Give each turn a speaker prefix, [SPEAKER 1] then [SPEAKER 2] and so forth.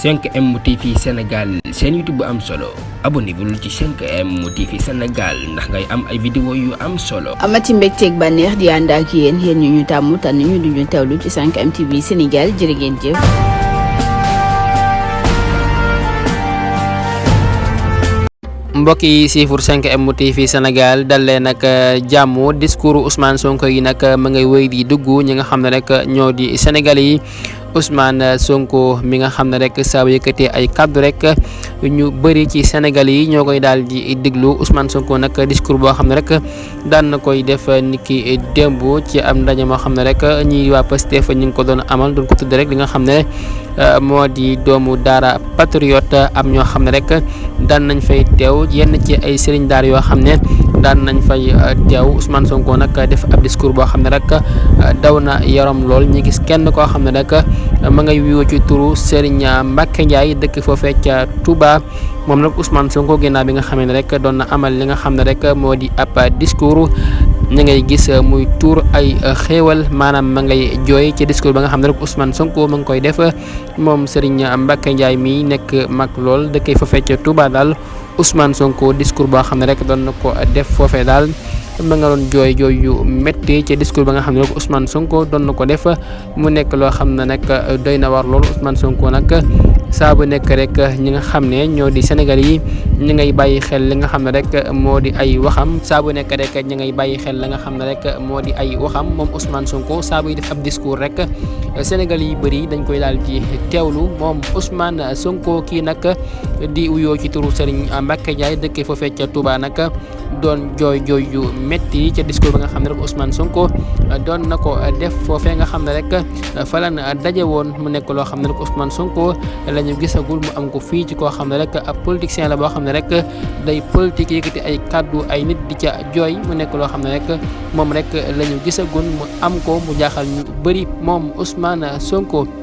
[SPEAKER 1] 5M TV Sénégal seen YouTube bu am solo abonnez-vous ci 5M TV Sénégal ndax ngay am ay vidéo yu am solo.
[SPEAKER 2] amati mbégteeg bànneex di ànd ak yéen ñu tàmm tànn ñu duñu teewlu ci 5M TV Sénégal jërë ngeen jëf.
[SPEAKER 3] mbokk yi siifur 5M TV Sénégal dal leen nag jàmm discours Ousmane Sonko yi nag ma ngay wéy di dugg ñi nga xam ne rek ñoo di Sénégalais yi Ousmane Sonko mi nga xam ne rek saa bu yëkkatee ay kaddu rek ñu bëri ci Sénégal yi ñoo koy daal di déglu Ousmane Sonko nag discours boo xam ne rek daan na koy def niki démb ci am ndaje moo xam ne rek ñi waa Pastef ñu ngi ko doon amal doon ko tudd rek li nga xam ne moo di doomu daara patriote am ñoo xam ne rek daan nañ fay teew yenn ci ay sëriñ daara yoo xam ne daan nañ fay teew Ousmane Sonko nag def ab discours boo xam ne rek daw na yaram lool ñi gis kenn koo xam ne rek ma ngay wiiwoo ci turu Serigne Mbacke Ndiaye dëkk foofee ca Touba moom nag Ousmane Sonko ginnaaw bi nga xam ne rek doon na amal li nga xam ne rek moo di ab discours ñu ngay gis muy tuur ay xéewal maanaam ma ngay jooy ci discours ba nga xam ne rek Ousmane Sonko ma ngi koy def moom Serigne Mbacke Ndiaye mi nekk mag lool dëkk foofee ca Touba daal Ousmane Sonko discours boo xam ne rek doon na ko def foofee daal ma nga doon jooy yu métti ci discours ba nga xam ne rek Ousmane Sonko doon na ko def mu nekk loo xam ne nag doy na war loolu Ousmane Sonko nag saa bu nekk rek ñi nga xam ne ñoo di Sénégal yi ñi ngay bàyyi xel li nga xam ne rek moo di ay waxam saa bu nekk rek ñi ngay bàyyi xel la nga xam ne rek moo di ay waxam moom Ousmane Sonko saa buy def ab discours rek Sénégal yi bëri dañ koy daal di teewlu moom Ousmane Sonko kii nag di uyoo ci turu Serigne Mbacke Ndiaye dëkk foofee ca Touba nag doon jooy yu métti ca discours ba nga xam ne rek Ousmane Sonko doon na ko def foofee nga xam ne rek fa lan daje woon mu nekk loo xam ne rek Ousmane Sonko la ñu gisagul mu am ko fii ci koo xam ne rek ab politicien la boo xam ne rek day politique yëkkati ay kaddu ay nit di ca jooy mu nekk loo xam ne rek moom rek la ñu gisagul mu am ko mu jaaxal ñu bëri moom Ousmane Sonko.